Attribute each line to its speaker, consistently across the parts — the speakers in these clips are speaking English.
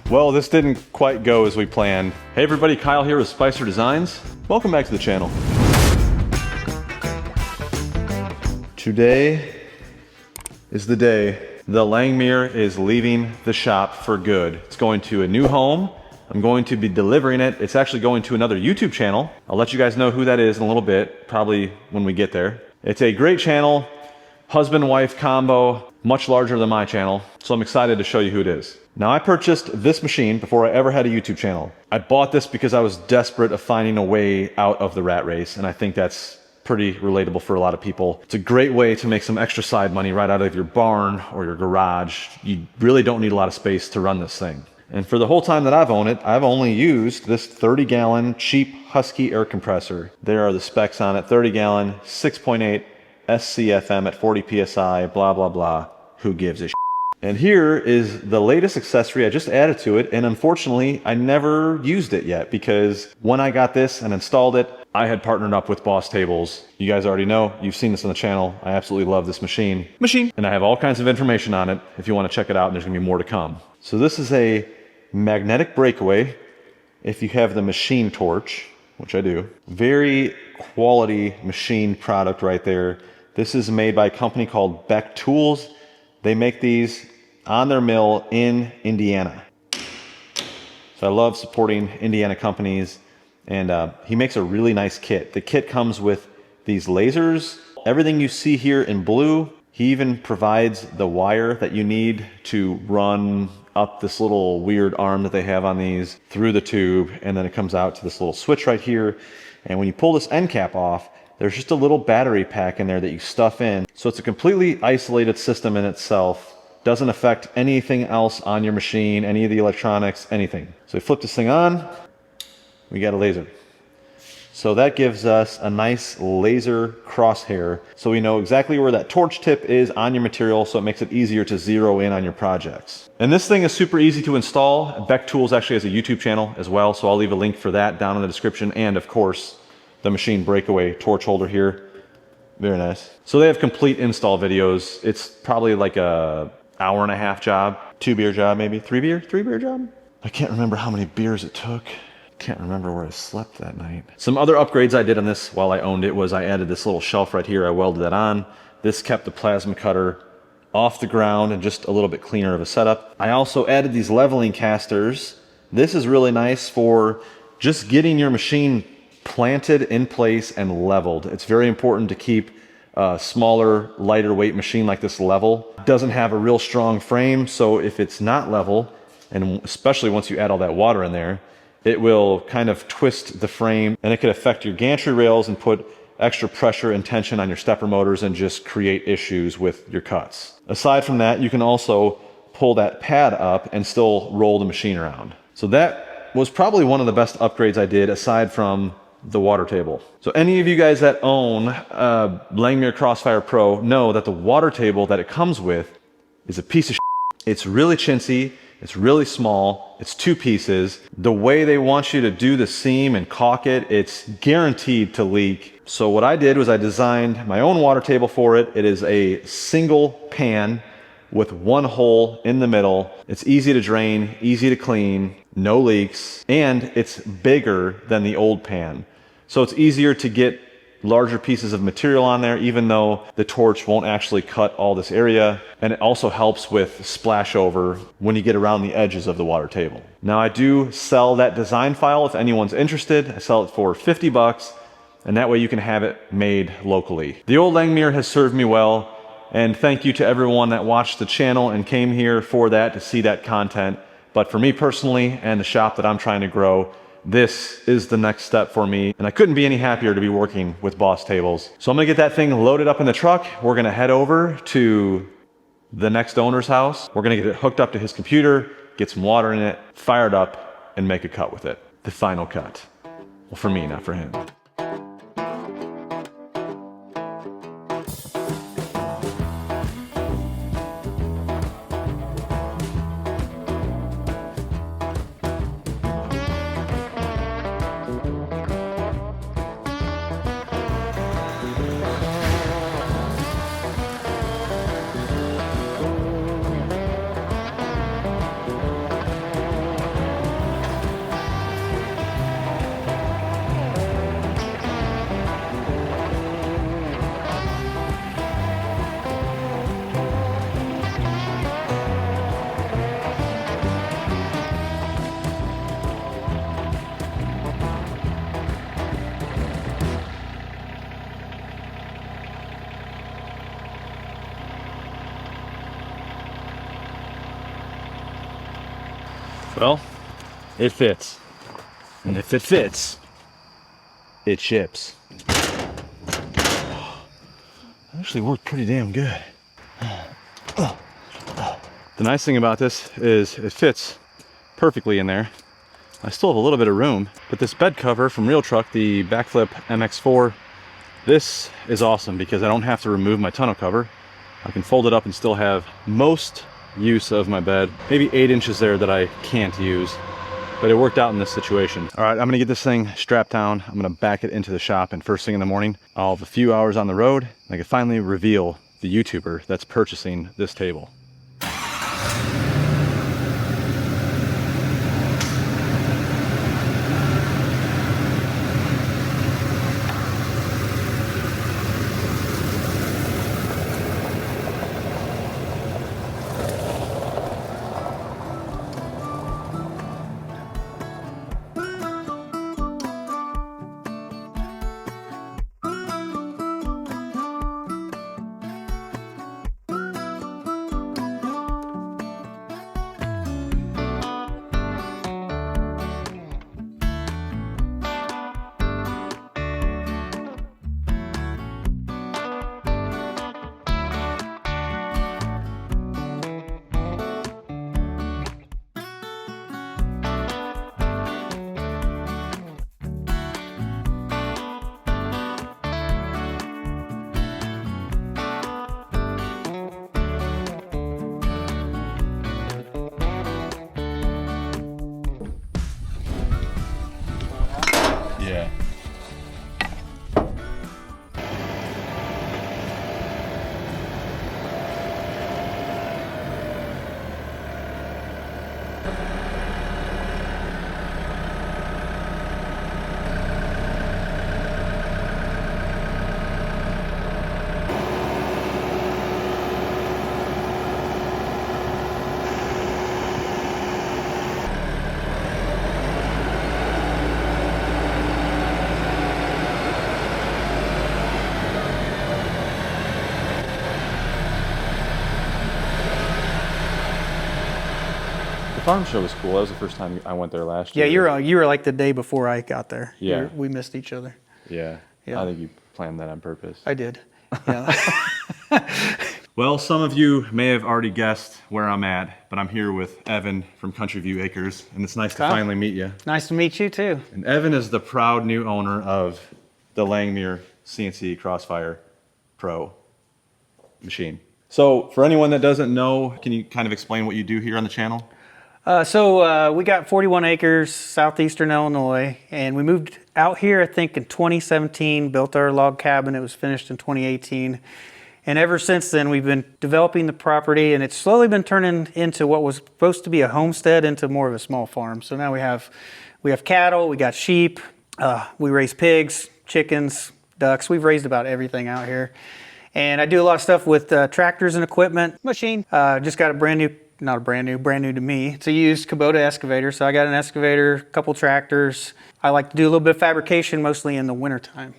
Speaker 1: Well, this didn't quite go as we planned. Hey everybody, Kyle here with Spicer Designs. Welcome back to the channel. Today is the day the Langmuir is leaving the shop for good. It's going to a new home. I'm going to be delivering it. It's actually going to another YouTube channel. I'll let you guys know who that is in a little bit, probably when we get there. It's a great channel, husband-wife combo, much larger than my channel, so I'm excited to show you who it is. Now, I purchased this machine before I ever had a YouTube channel. I bought this because I was desperate of finding a way out of the rat race, and I think that's pretty relatable for a lot of people. It's a great way to make some extra side money right out of your barn or your garage. You really don't need a lot of space to run this thing. And for the whole time that I've owned it, I've only used this 30-gallon cheap Husky air compressor. There are the specs on it, 30-gallon, 6.8 SCFM at 40 PSI, blah, blah, blah. Who gives a shit? And here is the latest accessory I just added to it, and unfortunately, I never used it yet because when I got this and installed it, I had partnered up with Boss Tables. You guys already know, you've seen this on the channel. I absolutely love this machine. And I have all kinds of information on it if you want to check it out, and there's gonna be more to come. So this is a magnetic breakaway if you have the machine torch, which I do. Very quality machine product right there. This is made by a company called Beck Tools. They make these on their mill in Indiana. So I love supporting Indiana companies, and he makes a really nice kit. The kit comes with these lasers. Everything you see here in blue, he even provides the wire that you need to run up this little weird arm that they have on these through the tube, and then it comes out to this little switch right here. And when you pull this end cap off, there's just a little battery pack in there that you stuff in. So it's a completely isolated system in itself. Doesn't affect anything else on your machine, any of the electronics, anything. So we flip this thing on, we got a laser. So that gives us a nice laser crosshair, so we know exactly where that torch tip is on your material, so it makes it easier to zero in on your projects. And this thing is super easy to install. Beck Tools actually has a YouTube channel as well, so I'll leave a link for that down in the description, and of course, the machine breakaway torch holder here. Very nice. So they have complete install videos. It's probably like a hour-and-a-half job, 2-beer job maybe, 3-beer job? I can't remember how many beers it took. Can't remember where I slept that night. Some other upgrades I did on this while I owned it was I added this little shelf right here. I welded that on. This kept the plasma cutter off the ground and just a little bit cleaner of a setup. I also added these leveling casters. This is really nice for just getting your machine planted in place and leveled. It's very important to keep a smaller, lighter weight machine like this level. It doesn't have a real strong frame, so if it's not level, and especially once you add all that water in there, it will kind of twist the frame, and it could affect your gantry rails and put extra pressure and tension on your stepper motors and just create issues with your cuts. Aside from that, you can also pull that pad up and still roll the machine around. So that was probably one of the best upgrades I did aside from the water table. So any of you guys that own Langmuir Crossfire Pro know that the water table that it comes with is a piece of shit. It's really chintzy. It's really small. It's 2 pieces. The way they want you to do the seam and caulk it, it's guaranteed to leak. So what I did was I designed my own water table for it. It is a single pan with 1 hole in the middle. It's easy to drain, easy to clean, no leaks, and it's bigger than the old pan. So it's easier to get larger pieces of material on there, even though the torch won't actually cut all this area. And it also helps with splash over when you get around the edges of the water table. Now I do sell that design file if anyone's interested. I sell it for 50 bucks, and that way you can have it made locally. The old Langmuir has served me well, and thank you to everyone that watched the channel and came here for that, to see that content. But for me personally, and the shop that I'm trying to grow, this is the next step for me, and I couldn't be any happier to be working with Boss Tables. So I'm gonna get that thing loaded up in the truck. We're gonna head over to the next owner's house. We're gonna get it hooked up to his computer, get some water in it, fire it up, and make a cut with it. The final cut. Well, for me, not for him. Well, it fits. And if it fits, it ships. Actually worked pretty damn good. The nice thing about this is it fits perfectly in there. I still have a little bit of room, but this bed cover from Real Truck, the Backflip MX4, this is awesome because I don't have to remove my tonneau cover. I can fold it up and still have most use of my bed. Maybe 8 inches there that I can't use, but it worked out in this situation. All right, I'm gonna get this thing strapped down. I'm gonna back it into the shop, and first thing in the morning, I'll have a few hours on the road, and I can finally reveal the YouTuber that's purchasing this table. Yeah. The farm show was cool. That was the first time I went there last year.
Speaker 2: Yeah, you were like the day before I got there.
Speaker 1: Yeah.
Speaker 2: We missed each other.
Speaker 1: Yeah. I think you planned that on purpose.
Speaker 2: I did. Yeah.
Speaker 1: Well, some of you may have already guessed where I'm at, but I'm here with Evan from Country View Acres, and it's nice to finally meet you.
Speaker 2: Nice to meet you too.
Speaker 1: And Evan is the proud new owner of the Langmuir CNC Crossfire Pro machine. So for anyone that doesn't know, can you kind of explain what you do here on the channel?
Speaker 2: We got 41 acres, southeastern Illinois, and we moved out here, I think, in 2017, built our log cabin. It was finished in 2018. And ever since then, we've been developing the property, and it's slowly been turning into what was supposed to be a homestead into more of a small farm. So now we have cattle, we got sheep, we raise pigs, chickens, ducks. We've raised about everything out here. And I do a lot of stuff with tractors and equipment. Machine, just got a brand new to me. It's a used Kubota excavator. So I got an excavator, a couple tractors. I like to do a little bit of fabrication, mostly in the wintertime.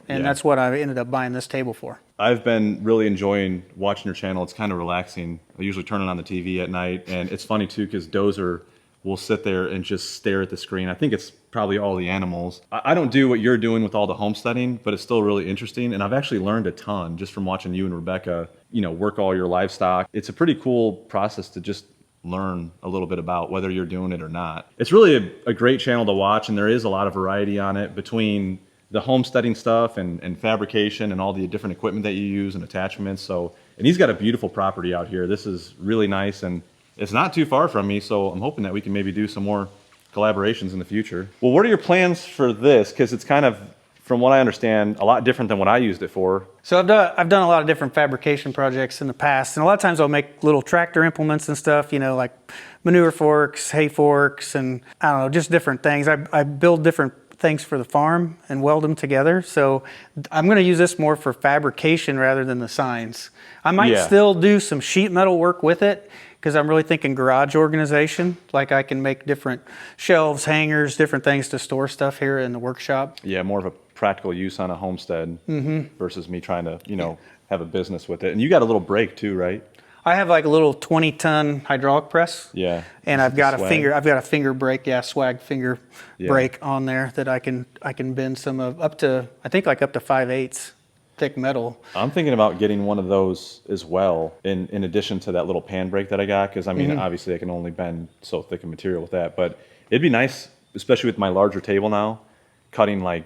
Speaker 2: And that's what I ended up buying this table for.
Speaker 1: I've been really enjoying watching your channel. It's kind of relaxing. I usually turn it on the TV at night, and it's funny too because Dozer will sit there and just stare at the screen. I think it's probably all the animals. I don't do what you're doing with all the homesteading, but it's still really interesting. And I've actually learned a ton just from watching you and Rebecca, work all your livestock. It's a pretty cool process to just learn a little bit about whether you're doing it or not. It's really a great channel to watch, and there is a lot of variety on it between the homesteading stuff and fabrication and all the different equipment that you use and attachments. And he's got a beautiful property out here. This is really nice, and it's not too far from me, so I'm hoping that we can maybe do some more collaborations in the future. Well, what are your plans for this? Because it's kind of, from what I understand, a lot different than what I used it for.
Speaker 2: So I've done a lot of different fabrication projects in the past, and a lot of times I'll make little tractor implements and stuff, like manure forks, hay forks, and I don't know, just different things. I build different things for the farm and weld them together. So I'm going to use this more for fabrication rather than the signs. I might still do some sheet metal work with it because I'm really thinking garage organization. Like I can make different shelves, hangers, different things to store stuff here in the workshop.
Speaker 1: Yeah, more of a practical use on a homestead versus me trying to, have a business with it. And you got a little break too, right?
Speaker 2: I have like a little 20-ton hydraulic press.
Speaker 1: Yeah.
Speaker 2: And I've got
Speaker 1: Swag.
Speaker 2: I've got a finger brake, swag finger
Speaker 1: Yeah.
Speaker 2: brake on there that I can bend some of up to, I think like up to 5/8 thick metal.
Speaker 1: I'm thinking about getting one of those as well, in addition to that little pan brake that I got, because I mean, obviously I can only bend so thick a material with that, but it'd be nice, especially with my larger table now, cutting like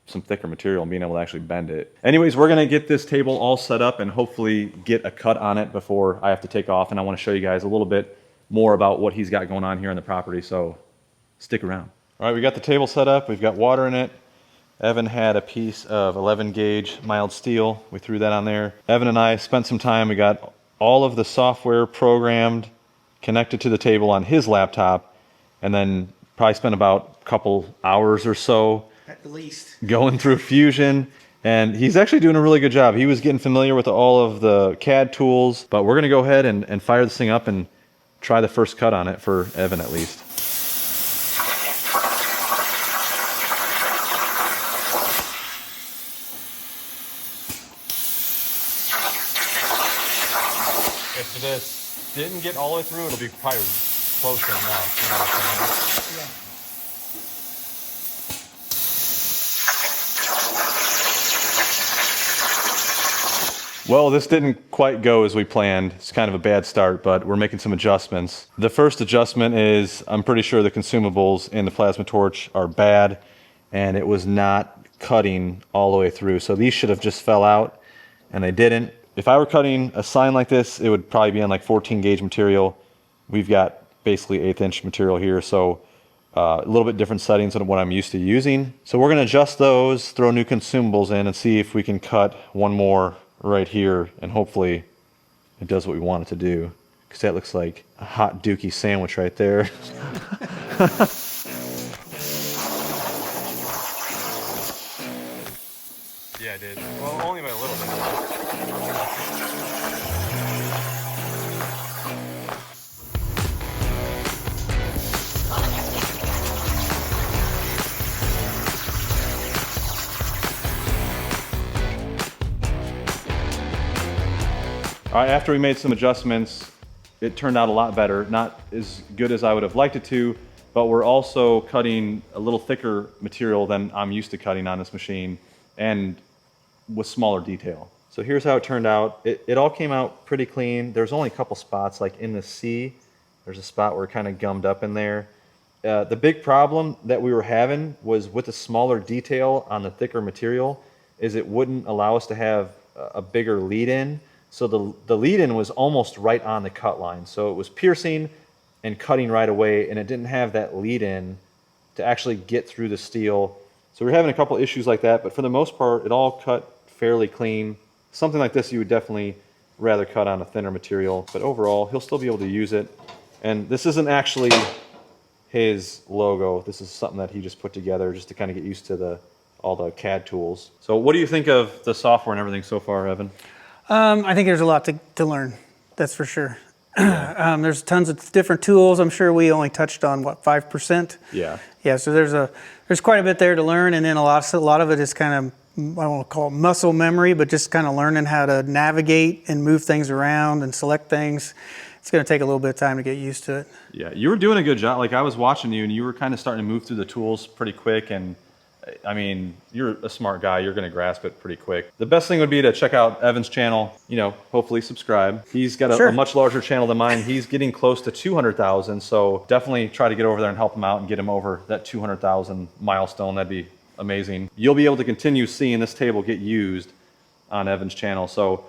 Speaker 1: some thicker material and being able to actually bend it. Anyways, we're gonna get this table all set up and hopefully get a cut on it before I have to take off, and I want to show you guys a little bit more about what he's got going on here on the property, so stick around. All right, we got the table set up, we've got water in it. Evan had a piece of 11 gauge mild steel. We threw that on there. Evan and I spent some time. We got all of the software programmed, connected to the table on his laptop, and then probably spent about a couple hours or so
Speaker 2: At least.
Speaker 1: going through Fusion. And he's actually doing a really good job. He was getting familiar with all of the CAD tools, but we're gonna go ahead and fire this thing up and try the first cut on it for Evan at least. If this didn't get all the way through, it'll be probably close enough. You know what I'm saying?
Speaker 2: Yeah.
Speaker 1: Well, this didn't quite go as we planned. It's kind of a bad start, but we're making some adjustments. The first adjustment is I'm pretty sure the consumables in the plasma torch are bad, and it was not cutting all the way through. So these should have just fell out, and they didn't. If I were cutting a sign like this, it would probably be on like 14 gauge material. We've got basically 1/8 inch material here, so a little bit different settings than what I'm used to using. So we're gonna adjust those, throw new consumables in, and see if we can cut one more right here, and hopefully it does what we want it to do, because that looks like a hot dookie sandwich right there. Yeah, I did. Well, only by a little bit. All right, after we made some adjustments, it turned out a lot better. Not as good as I would have liked it to, but we're also cutting a little thicker material than I'm used to cutting on this machine, and with smaller detail. So here's how it turned out. It all came out pretty clean. There's only a couple spots, like in the C, there's a spot where it kind of gummed up in there. The big problem that we were having was with the smaller detail on the thicker material, is it wouldn't allow us to have a bigger lead in. So the lead in was almost right on the cut line. So it was piercing and cutting right away, and it didn't have that lead in to actually get through the steel. So we're having a couple issues like that, but for the most part, it all cut fairly clean. Something like this you would definitely rather cut on a thinner material, but overall, he'll still be able to use it. And this isn't actually his logo. This is something that he just put together just to kind of get used to all the CAD tools. So what do you think of the software and everything so far, Evan?
Speaker 2: I think there's a lot to learn, that's for sure. There's tons of different tools. I'm sure we only touched on, what, 5%?
Speaker 1: Yeah.
Speaker 2: Yeah, so there's quite a bit there to learn, and then a lot of it is kind of, I don't want to call it muscle memory, but just kind of learning how to navigate and move things around and select things. It's going to take a little bit of time to get used to it.
Speaker 1: Yeah, you were doing a good job. Like, I was watching you, and you were kind of starting to move through the tools pretty quick, and I mean, you're a smart guy. You're going to grasp it pretty quick. The best thing would be to check out Evan's channel, you know, hopefully subscribe. He's got a much larger channel than mine. He's getting close to 200,000, so definitely try to get over there and help him out and get him over that 200,000 milestone. That'd be amazing. You'll be able to continue seeing this table get used on Evan's channel. So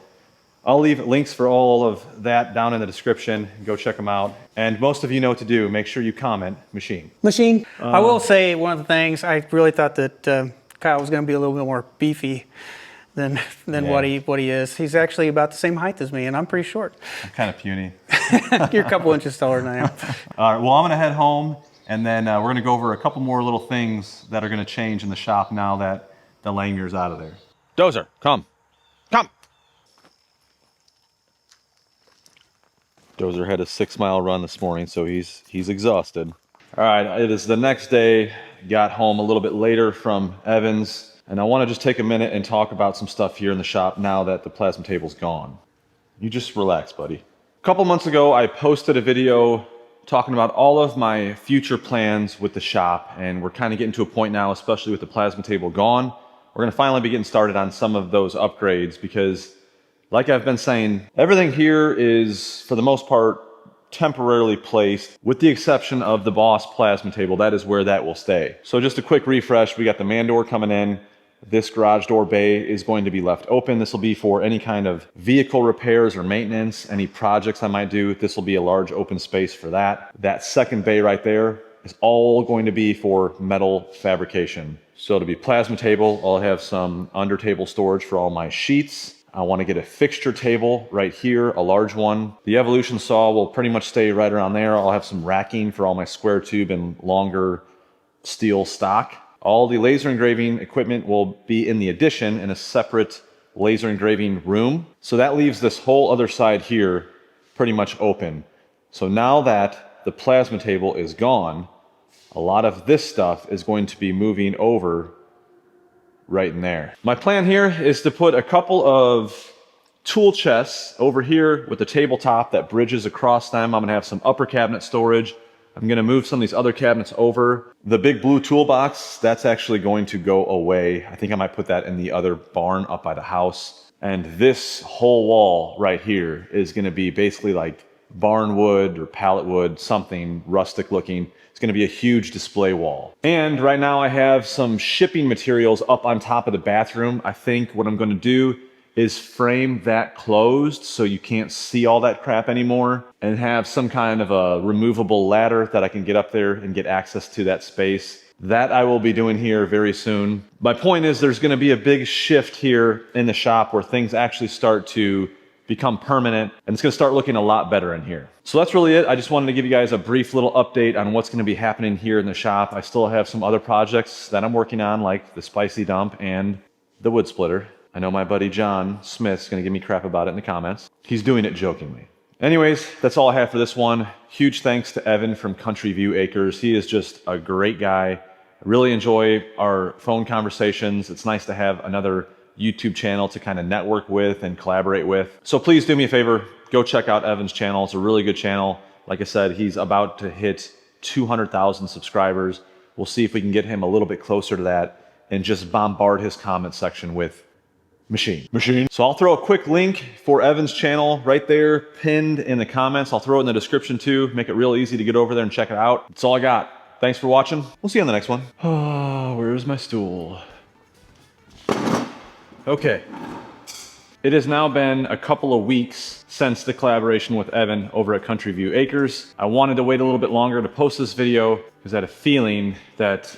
Speaker 1: I'll leave links for all of that down in the description. Go check them out. And most of you know what to do. Make sure you comment machine.
Speaker 2: Machine. I will say one of the things, I really thought that Kyle was going to be a little bit more beefy than what he is. He's actually about the same height as me, and I'm pretty short.
Speaker 1: I'm kind of puny.
Speaker 2: You're a couple inches taller than I am.
Speaker 1: All right, well, I'm going to head home, and then we're going to go over a couple more little things that are going to change in the shop now that the Langmuir's out of there. Dozer, come. Come. Dozer had a 6-mile run this morning, so he's exhausted. All right, it is the next day. Got home a little bit later from Evans, and I want to just take a minute and talk about some stuff here in the shop now that the plasma table's gone. You just relax, buddy. A couple months ago, I posted a video talking about all of my future plans with the shop, and we're kind of getting to a point now, especially with the plasma table gone. We're gonna finally be getting started on some of those upgrades because, like I've been saying, everything here is, for the most part, temporarily placed, with the exception of the Boss plasma table. That is where that will stay. So just a quick refresh, we got the man door coming in. This garage door bay is going to be left open. This will be for any kind of vehicle repairs or maintenance, any projects I might do. This will be a large open space for that. That second bay right there is all going to be for metal fabrication. So it'll be plasma table. I'll have some under table storage for all my sheets. I want to get a fixture table right here, a large one. The Evolution saw will pretty much stay right around there. I'll have some racking for all my square tube and longer steel stock. All the laser engraving equipment will be in the addition in a separate laser engraving room. So that leaves this whole other side here pretty much open. So now that the plasma table is gone, a lot of this stuff is going to be moving over right in there. My plan here is to put a couple of tool chests over here with the tabletop that bridges across them. I'm gonna have some upper cabinet storage. I'm gonna move some of these other cabinets over. The big blue toolbox, that's actually going to go away. I think I might put that in the other barn up by the house. And this whole wall right here is gonna be basically like barn wood or pallet wood, something rustic looking. It's gonna be a huge display wall. And right now I have some shipping materials up on top of the bathroom. I think what I'm gonna do is frame that closed so you can't see all that crap anymore, and have some kind of a removable ladder that I can get up there and get access to that space. That I will be doing here very soon. My point is there's gonna be a big shift here in the shop where things actually start to become permanent, and it's gonna start looking a lot better in here. So that's really it. I just wanted to give you guys a brief little update on what's gonna be happening here in the shop. I still have some other projects that I'm working on, like the spicy dump and the wood splitter. I know my buddy John Smith's gonna give me crap about it in the comments. He's doing it jokingly. Anyways, that's all I have for this one. Huge thanks to Evan from Country View Acres. He is just a great guy. I really enjoy our phone conversations. It's nice to have another YouTube channel to kind of network with and collaborate with. So please do me a favor, go check out Evan's channel. It's a really good channel. Like I said, he's about to hit 200,000 subscribers. We'll see if we can get him a little bit closer to that and just bombard his comment section with machine. So I'll throw a quick link for Evan's channel right there pinned in the comments. I'll throw it in the description too. Make it real easy to get over there and check it out. That's all I got. Thanks for watching. We'll see you on the next one. Oh, where's my stool? Okay. It has now been a couple of weeks since the collaboration with Evan over at Country View Acres. I wanted to wait a little bit longer to post this video because I had a feeling that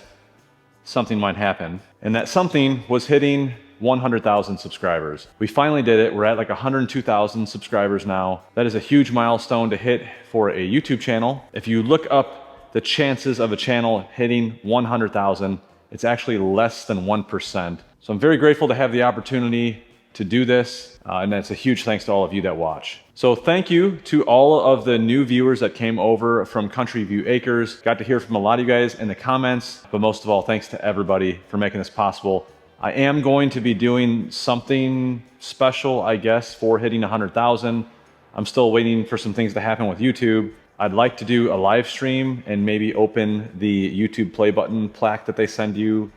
Speaker 1: something might happen. And that something was hitting 100,000 subscribers. We finally did it. We're at like 102,000 subscribers now. That is a huge milestone to hit for a YouTube channel. If you look up the chances of a channel hitting 100,000, it's actually less than 1%. So I'm very grateful to have the opportunity to do this, and that's a huge thanks to all of you that watch. So thank you to all of the new viewers that came over from Country View Acres. Got to hear from a lot of you guys in the comments, but most of all, thanks to everybody for making this possible. I am going to be doing something special, I guess, for hitting 100,000. I'm still waiting for some things to happen with YouTube. I'd like to do a live stream and maybe open the YouTube play button plaque that they send you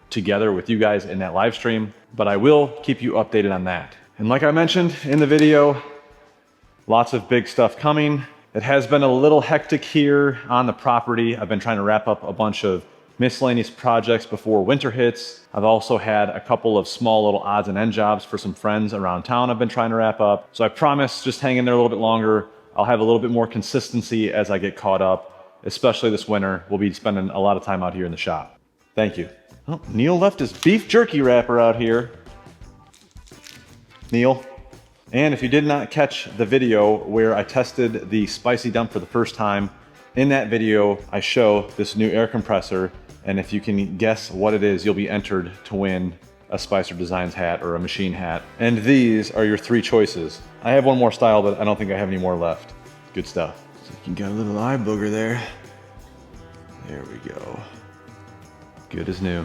Speaker 1: together with you guys in that live stream, but I will keep you updated on that. And like I mentioned in the video, lots of big stuff coming. It has been a little hectic here on the property. I've been trying to wrap up a bunch of miscellaneous projects before winter hits. I've also had a couple of small little odds and end jobs for some friends around town I've been trying to wrap up. So I promise just hang in there a little bit longer. I'll have a little bit more consistency as I get caught up, especially this winter. We'll be spending a lot of time out here in the shop. Thank you. Oh, Neil left his beef jerky wrapper out here. Neil. And if you did not catch the video where I tested the spicy dump for the first time, in that video I show this new air compressor, and if you can guess what it is, you'll be entered to win a Spicer Designs hat or a machine hat. And these are your three choices. I have one more style, but I don't think I have any more left. Good stuff. So you can get a little eye booger there. There we go. Good as new.